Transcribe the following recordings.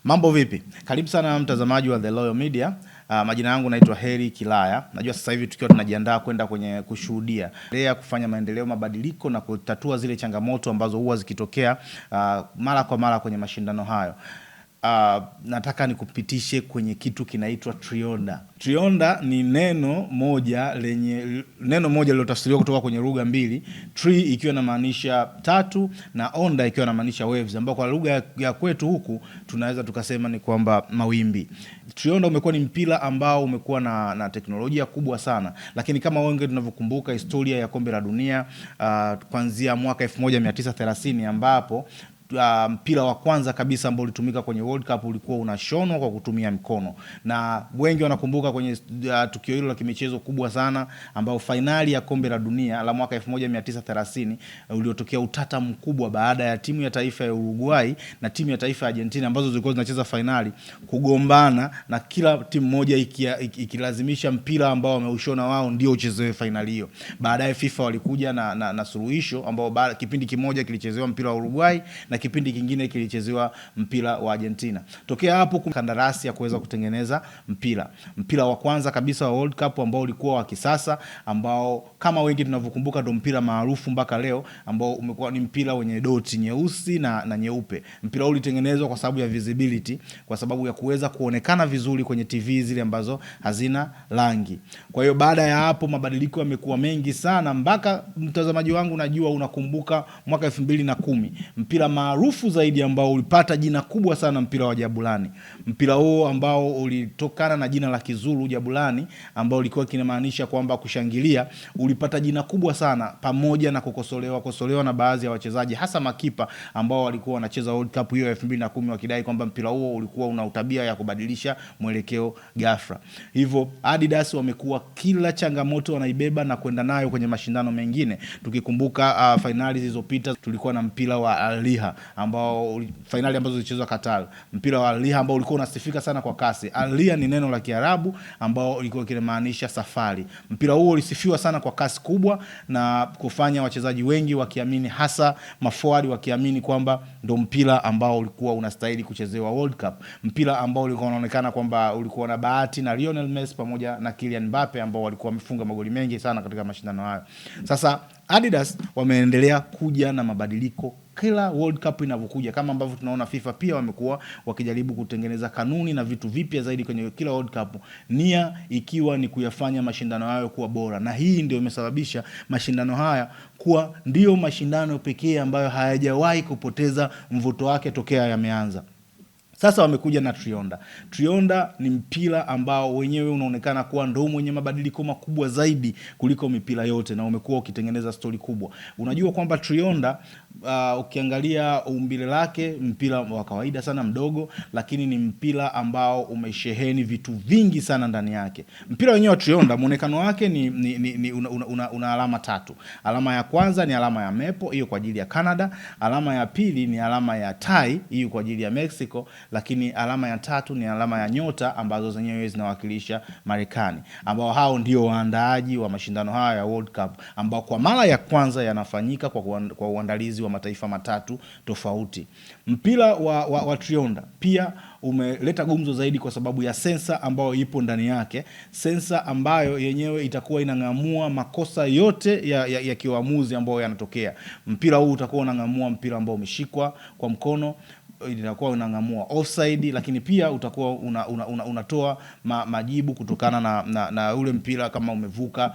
Mambo vipi? Karibu sana mtazamaji wa The Loyal Media. Majina yangu naitwa Heri Kilaya. Najua sasa hivi tukiwa tunajiandaa kwenda kwenye kushuhudia kufanya maendeleo, mabadiliko na kutatua zile changamoto ambazo huwa zikitokea mara kwa mara kwenye mashindano hayo. Nataka nikupitishe kwenye kitu kinaitwa Trionda. Trionda ni neno moja lililotafsiriwa kutoka kwenye lugha mbili, tree ikiwa inamaanisha tatu na onda ikiwa inamaanisha waves, ambao kwa lugha ya kwetu huku tunaweza tukasema ni kwamba mawimbi. Trionda umekuwa ni mpira ambao umekuwa na teknolojia kubwa sana, lakini kama wengi tunavyokumbuka historia ya kombe la dunia kuanzia mwaka 1930 ambapo mpira wa kwanza kabisa ambao ulitumika kwenye World Cup ulikuwa unashonwa kwa kutumia mkono, na wengi wanakumbuka kwenye tukio hilo la kimichezo kubwa sana ambao finali ya kombe la dunia la mwaka 1930 uliotokea utata mkubwa baada ya timu ya taifa ya Uruguay na timu ya taifa ya Argentina ambazo zilikuwa zinacheza finali kugombana, na kila timu moja ikilazimisha mpira ambao wameushona wao ndio uchezewe finali hiyo. Baadaye FIFA walikuja na suluhisho ambao kipindi kimoja kilichezewa mpira wa Uruguay na kipindi kingine kilichezewa mpira wa Argentina. Tokea hapo kandarasi ya kuweza kutengeneza mpira wa kwanza kabisa wa World Cup ambao ulikuwa wa kisasa, ambao kama wengi tunavyokumbuka ndio mpira maarufu mpaka leo, ambao umekuwa ni mpira wenye doti nyeusi na nyeupe. Mpira huu ulitengenezwa kwa sababu ya visibility, kwa sababu ya kuweza kuonekana vizuri kwenye TV zile ambazo hazina rangi. Kwa hiyo baada ya hapo mabadiliko yamekuwa mengi sana, mpaka mtazamaji wangu najua unakumbuka mwaka 2010 mpira maarufu zaidi ambao ulipata jina kubwa sana, mpira wa Jabulani. Mpira huo ambao ulitokana na jina la Kizulu Jabulani, ambao ulikuwa kinamaanisha kwamba kushangilia, ulipata jina kubwa sana pamoja na kukosolewa na baadhi ya wachezaji, hasa makipa ambao walikuwa wanacheza World Cup hiyo 2010 wakidai kwamba mpira huo ulikuwa una tabia ya kubadilisha mwelekeo ghafla. Hivyo Adidas wamekuwa kila changamoto wanaibeba na kwenda nayo kwenye mashindano mengine. Tukikumbuka finali zilizopita tulikuwa na mpira wa Al-Liha ambao finali ambazo zilichezwa Qatar. Mpira wa Al-Liha ambao ulikuwa unasifika sana kwa kasi. Al-Liha ni neno la Kiarabu ambao ulikuwa kinamaanisha safari. Mpira huo ulisifiwa sana kwa kasi kubwa na kufanya wachezaji wengi wakiamini, hasa maforward wakiamini kwamba ndio mpira ambao ulikuwa unastahili kuchezewa World Cup. Mpira ambao ulikuwa unaonekana kwamba ulikuwa na bahati na Lionel Messi pamoja na Kylian Mbappe ambao walikuwa wamefunga magoli mengi sana katika mashindano hayo. Sasa Adidas wameendelea kuja na mabadiliko kila World Cup inavyokuja, kama ambavyo tunaona FIFA pia wamekuwa wakijaribu kutengeneza kanuni na vitu vipya zaidi kwenye kila World Cup, nia ikiwa ni kuyafanya mashindano hayo kuwa bora. Na hii ndio imesababisha mashindano haya kuwa ndio mashindano pekee ambayo hayajawahi kupoteza mvuto wake tokea yameanza. Sasa wamekuja na Trionda. Trionda ni mpira ambao wenyewe unaonekana kuwa ndio mwenye mabadiliko makubwa zaidi kuliko mipira yote, na umekuwa ukitengeneza story kubwa. Unajua kwamba Trionda ukiangalia umbile lake, mpira wa kawaida sana mdogo, lakini ni mpira ambao umesheheni vitu vingi sana ndani yake. Mpira wenyewe wa Trionda muonekano wake una alama tatu. Alama ya kwanza ni alama ya Maple, hiyo kwa ajili ya Canada. Alama ya pili ni alama ya Tai, hiyo kwa ajili ya Mexico, lakini alama ya tatu ni alama ya nyota ambazo zenyewe zinawakilisha Marekani, ambao hao ndio waandaaji wa mashindano haya ya World Cup, ambao kwa mara ya kwanza yanafanyika kwa uandalizi wa mataifa matatu tofauti. Mpira wa Trionda pia umeleta gumzo zaidi kwa sababu ya sensa ambayo ipo ndani yake, sensa ambayo yenyewe itakuwa inang'amua makosa yote ya kiuamuzi ambayo yanatokea. Mpira huu utakuwa unang'amua mpira ambao umeshikwa kwa mkono, itakuwa unang'amua offside, lakini pia utakuwa unatoa majibu kutokana na ule mpira kama umevuka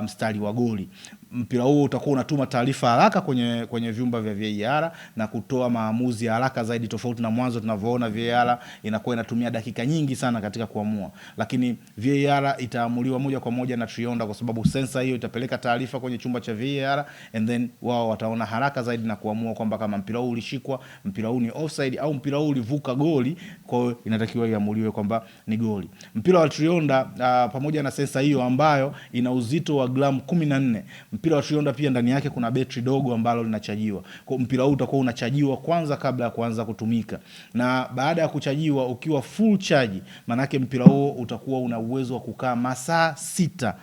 mstari wa goli. Mpira huo utakuwa unatuma taarifa haraka kwenye vyumba vya VAR na kutoa maamuzi haraka zaidi, tofauti na mwanzo tunavyoona VAR inakuwa inatumia dakika nyingi sana katika kuamua. Lakini VAR itaamuliwa moja kwa moja na Trionda, kwa sababu sensor hiyo itapeleka taarifa kwenye chumba cha VAR and then wao wataona haraka zaidi na kuamua kwamba kama mpira huu ulishikwa, mpira huu ni offside, au mpira huu ulivuka goli, kwa hiyo inatakiwa iamuliwe kwamba ni goli. Mpira wa Trionda pamoja na sensor hiyo ambayo ina uzito wa gramu 14. Mpira wa Trionda pia ndani yake kuna betri dogo ambalo linachajiwa. Kwa mpira huu utakuwa unachajiwa kwanza kabla ya kuanza kutumika. Na baada ya kuchajiwa ukiwa full charge, manake mpira huo utakuwa una uwezo wa kukaa masaa 6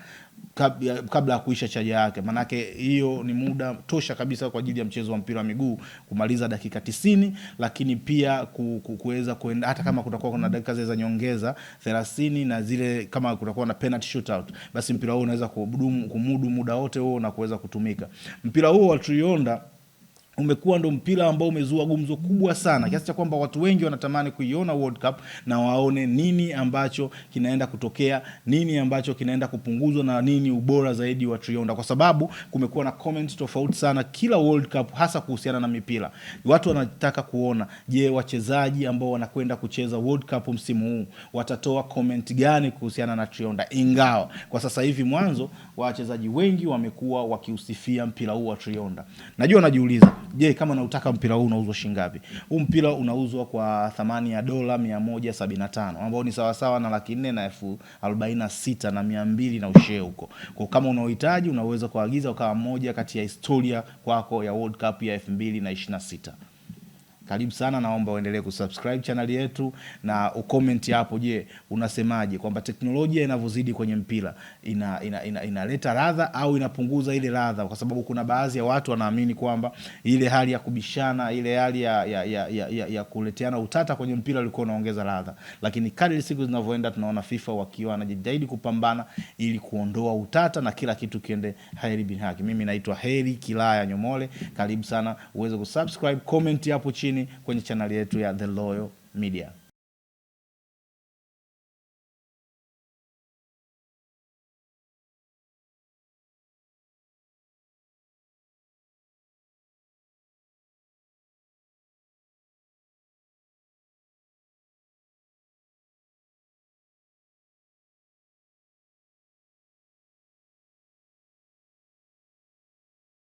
kabla ya kuisha chaja yake. Manake hiyo ni muda tosha kabisa kwa ajili ya mchezo wa mpira wa miguu kumaliza dakika 90, lakini pia kuweza kuenda hata kama kutakuwa kuna dakika za nyongeza 30 na zile kama kutakuwa na penalty shootout, basi mpira huo unaweza kumudu muda wote huo na kuweza kutumika. Mpira huo wa Trionda umekuwa ndo mpira ambao umezua gumzo kubwa sana kiasi cha kwamba watu wengi wanatamani kuiona World Cup na waone nini ambacho kinaenda kutokea, nini ambacho kinaenda kupunguzwa na nini ubora zaidi wa Trionda, kwa sababu kumekuwa na comments tofauti sana kila World Cup, hasa kuhusiana na mipira. Watu wanataka kuona, je, wachezaji ambao wanakwenda kucheza World Cup msimu huu watatoa comment gani kuhusiana na Trionda, ingawa kwa sasa hivi mwanzo wachezaji wengi wamekuwa wakiusifia mpira huu wa Trionda. Najua najiuliza, je, kama nautaka mpira huu unauzwa shilingi ngapi? Huu mpira unauzwa kwa thamani ya dola 175 ambao ni sawa sawa na 446,200 na ushe huko. Kwa kama unahitaji unaweza kuagiza ukawa moja kati ya historia kwako ya World Cup ya 2026. Karibu sana, naomba uendelee kusubscribe channel yetu na ucomment hapo. Je, unasemaje kwamba teknolojia inavyozidi kwenye mpira inaleta ladha au inapunguza ile ladha? Kwa sababu kuna baadhi ya watu wanaamini kwamba ile hali ya kubishana, ile hali ya kuleteana utata kwenye mpira ilikuwa inaongeza ladha, lakini kadri siku zinavyoenda tunaona FIFA wakiwa wanajitahidi kupambana ili kuondoa utata na kila kitu kiende heri bin haki. Mimi naitwa Heri Kilaya Nyomole. Karibu sana uweze kusubscribe, comment hapo chini kwenye channel yetu ya The Loyal Media.